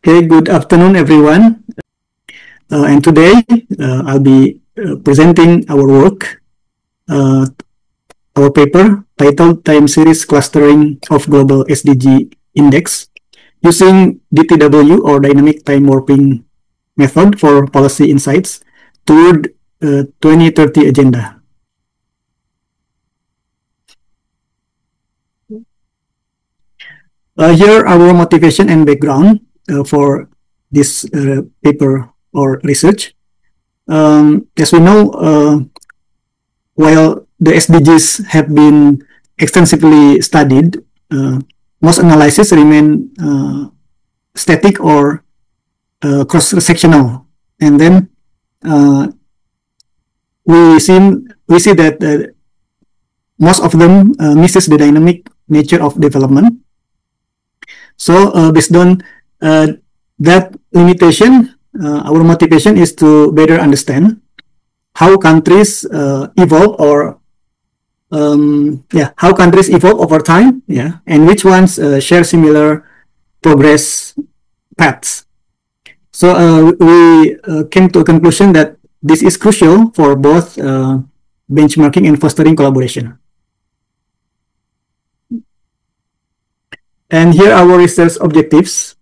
Hey, good afternoon, everyone. And today I'll be presenting our work, our paper titled Time Series Clustering of Global SDG Index using DTW or Dynamic Time Warping Method for Policy Insights toward 2030 Agenda. Here our motivation and background for this paper or research. As we know, while the SDGs have been extensively studied, most analysis remain static or cross-sectional, and then we see that most of them misses the dynamic nature of development. So based on that limitation, our motivation is to better understand how countries evolve or how countries evolve over time, and which ones share similar progress paths. So we came to a conclusion that this is crucial for both benchmarking and fostering collaboration. And here are our research objectives.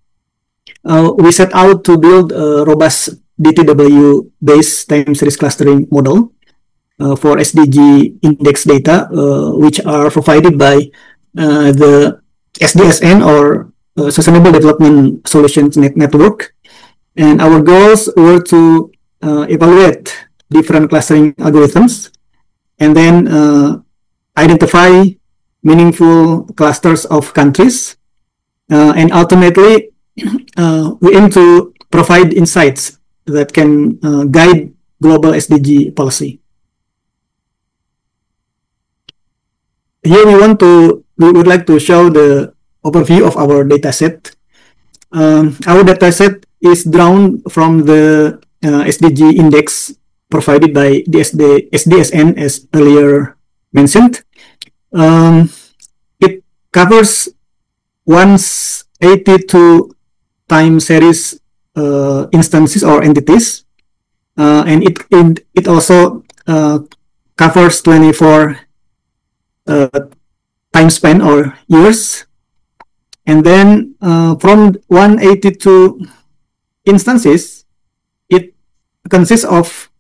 We set out to build a robust DTW-based time series clustering model for SDG index data, which are provided by the SDSN or Sustainable Development Solutions Network. And our goals were to evaluate different clustering algorithms and then identify meaningful clusters of countries, and ultimately we aim to provide insights that can guide global SDG policy. Here we would like to show the overview of our dataset. Our dataset is drawn from the SDG index provided by the SDSN as earlier mentioned. It covers 182 time series instances or entities, and it also covers 24 time span or years. And then from 182 instances, it consists of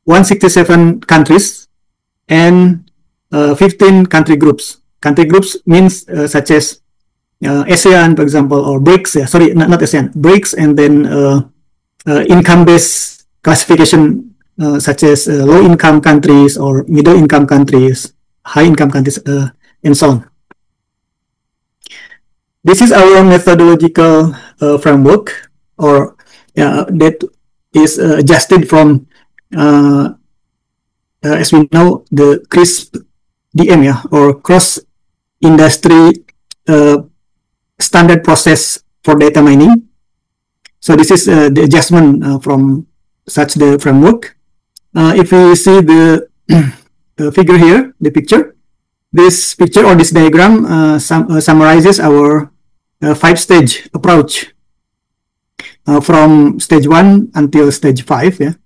167 countries and 15 country groups. Country groups means such as ASEAN, for example, or BRICS. Sorry, not ASEAN, BRICS, and then income-based classification such as low-income countries or middle-income countries, high-income countries, and so on. This is our methodological framework, or that is adjusted from, as we know, the CRISP-DM, or cross-industry standard process for data mining. So this is the adjustment from such the framework. If we see the figure here, the picture, this picture or this diagram summarizes our 5-stage approach from stage 1 until stage 5,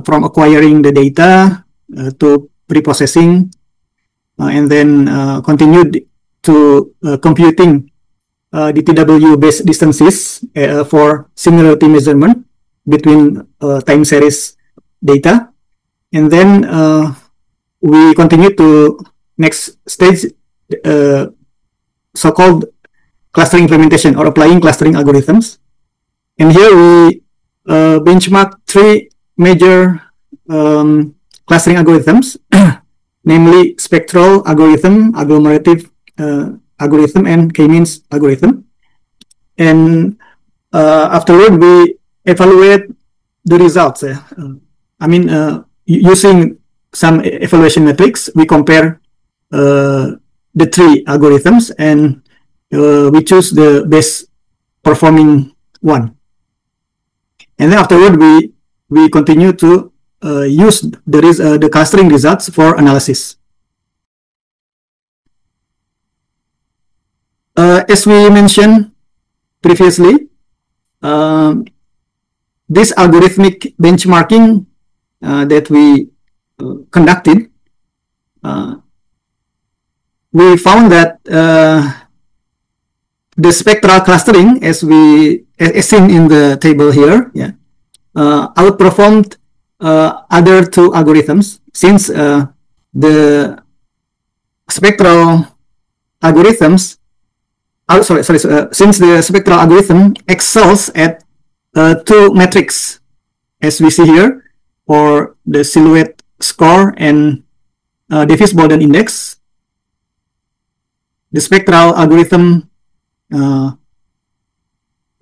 from acquiring the data to pre-processing, and then continued to computing DTW-based distances for similarity measurement between time series data. And then we continue to next stage, so-called clustering implementation or applying clustering algorithms. And here we benchmark 3 major clustering algorithms, namely spectral algorithm, agglomerative algorithm, and k-means algorithm. And afterward, we evaluate the results. Using some evaluation metrics, we compare the 3 algorithms, and we choose the best performing one. And then afterward, we continue to use the clustering results for analysis. As we mentioned previously, this algorithmic benchmarking that we conducted, we found that the spectral clustering, as seen in the table here, yeah, outperformed other two algorithms, since the spectral algorithms, since the spectral algorithm excels at two metrics, as we see here, for the silhouette score and Davis-Borden index. The spectral algorithm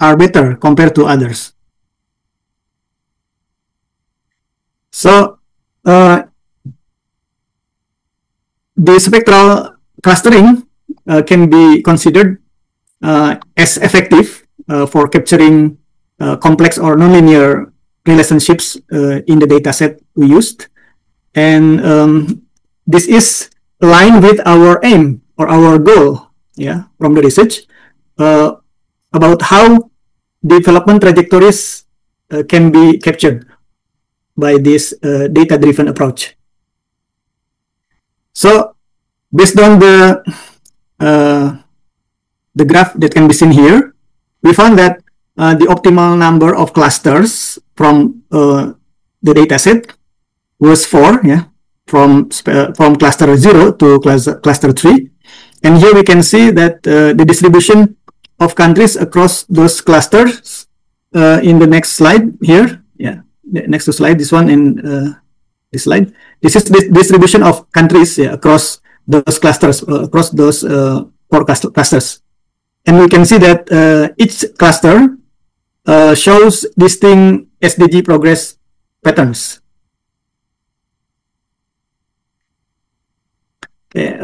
are better compared to others. So the spectral clustering can be considered as effective for capturing complex or nonlinear relationships in the dataset we used. And this is aligned with our aim or our goal, yeah, from the research about how development trajectories can be captured by this data-driven approach. So, based on the graph that can be seen here, we found that the optimal number of clusters from the dataset was 4, yeah, from cluster 0 to cluster 3. And here we can see that the distribution of countries across those clusters in the next slide here. Yeah, next slide, this one in this slide. This is the distribution of countries, yeah, across those clusters, across those 4 clusters. And we can see that each cluster shows distinct SDG progress patterns. Okay,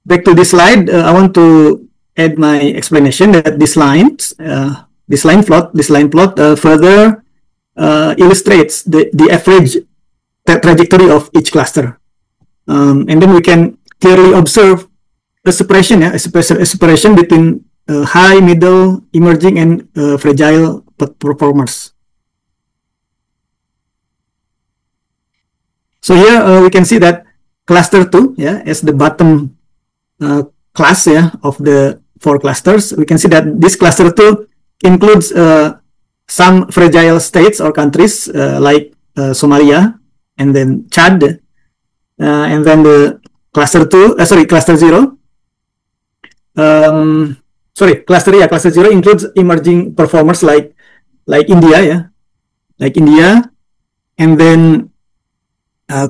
back to this slide, I want to add my explanation that this line plot further illustrates the average trajectory of each cluster, and then we can clearly observe a separation, yeah, a separation between high, middle, emerging, and fragile performers. So here we can see that cluster 2, yeah, as the bottom class, yeah, of the 4 clusters. We can see that this cluster 2 includes some fragile states or countries like Somalia, and then Chad, and then the cluster 0. Cluster 0 includes emerging performers like India, yeah, like India, and then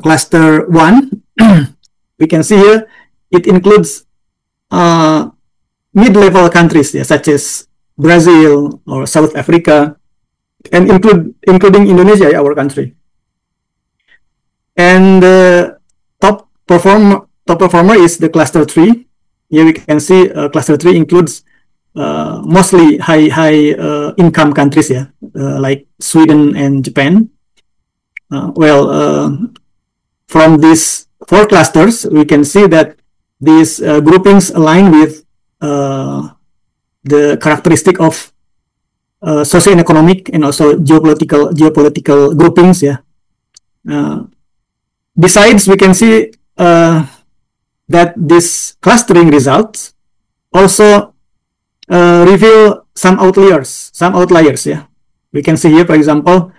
cluster 1, we can see here it includes mid-level countries, yeah, such as Brazil or South Africa, and including Indonesia, our country. And the top performer is the cluster 3. Here we can see cluster 3 includes mostly high income countries, yeah, like Sweden and Japan. From these 4 clusters, we can see that these groupings align with the characteristic of socio-economic and also geopolitical groupings, yeah. Besides, we can see that these clustering results also reveal some outliers, yeah. We can see here, for example,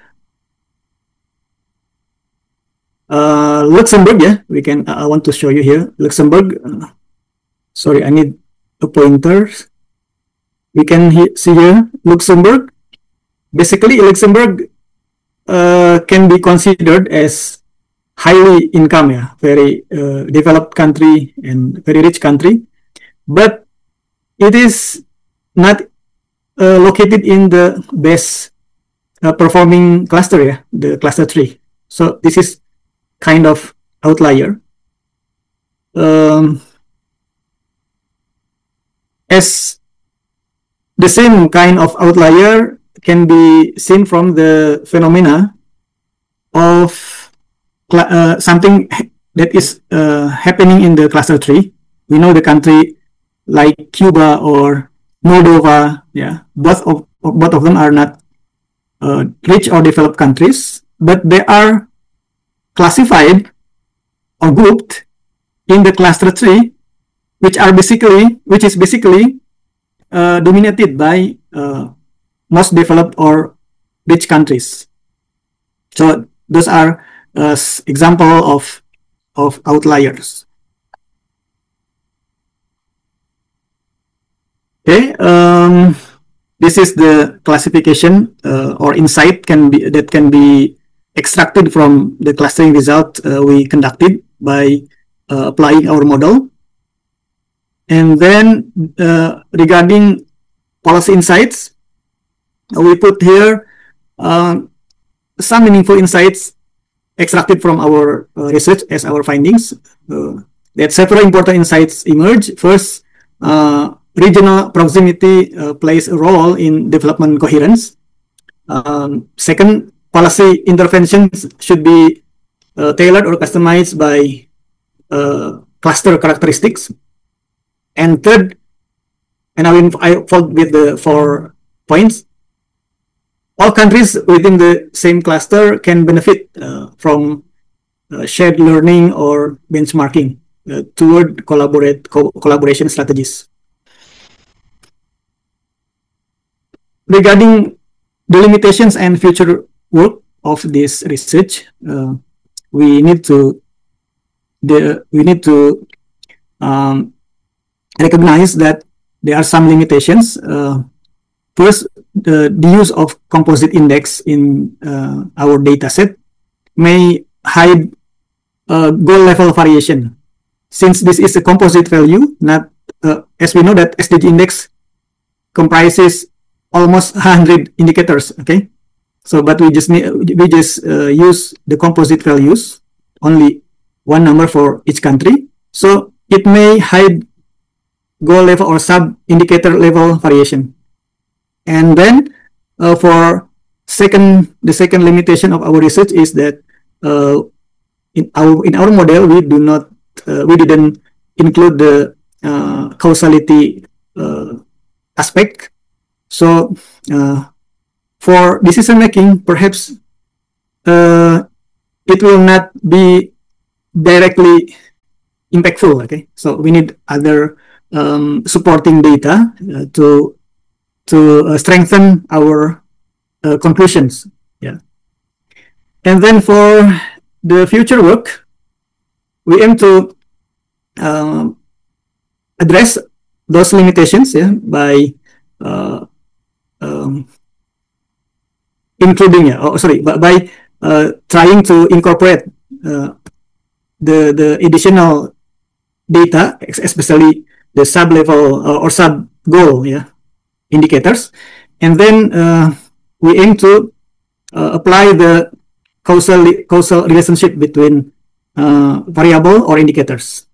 Luxembourg, yeah, I want to show you here, Luxembourg. Sorry, I need a pointer. We can see here, Luxembourg. Basically, Luxembourg can be considered as highly income, yeah, very developed country and very rich country, but it is not located in the best performing cluster, yeah, the cluster 3. So this is kind of outlier. As the same kind of outlier can be seen from the phenomena of something that is happening in the cluster 3. We know the country like Cuba or Moldova, yeah, both of them are not rich or developed countries, but they are classified or grouped in the cluster 3, which is basically dominated by most developed or rich countries. So those are example of outliers. Okay, this is the classification or insight that can be extracted from the clustering result we conducted by applying our model. And then regarding policy insights, we put here some meaningful insights extracted from our research as our findings. That several important insights emerge. First, regional proximity plays a role in development coherence. Second, policy interventions should be tailored or customized by cluster characteristics. And third, and I followed with the 4 points, all countries within the same cluster can benefit from shared learning or benchmarking toward collaboration strategies. Regarding the limitations and future work of this research, we need to recognize that there are some limitations. First, the use of composite index in our dataset may hide goal level variation. Since this is a composite value, not as we know that SDG index comprises almost 100 indicators. Okay, so but we just use the composite values, only one number for each country. So it may hide goal level or sub indicator level variation. And then for the second limitation of our research is that in our model we didn't include the causality aspect. So for decision making, perhaps it will not be directly impactful. Okay, so we need other supporting data to strengthen our conclusions. Yeah, and then for the future work, we aim to address those limitations, yeah, by including, by trying to incorporate the additional data, especially the sub level or sub goal, yeah, indicators, and then we aim to apply the causal relationship between variable or indicators.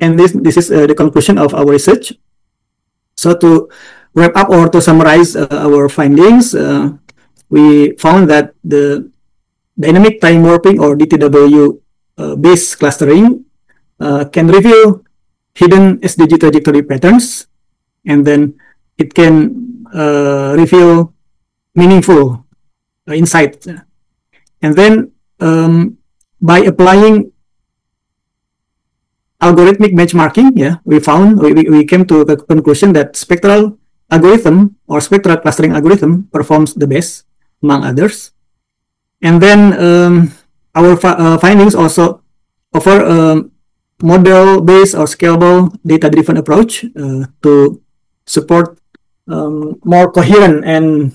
And this is the conclusion of our research. So to wrap up or to summarize our findings, we found that the dynamic time warping or DTW based clustering can reveal hidden SDG trajectory patterns, and then it can reveal meaningful insight. And then by applying algorithmic benchmarking, yeah, we came to the conclusion that spectral algorithm or spectral clustering algorithm performs the best among others. And then our findings also offer a model-based or scalable data-driven approach to support more coherent and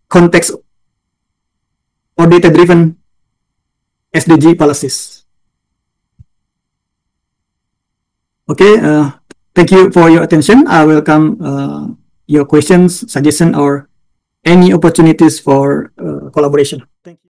context or data-driven SDG policies. Okay, thank you for your attention. I welcome your questions, suggestions, or any opportunities for collaboration. Thank you.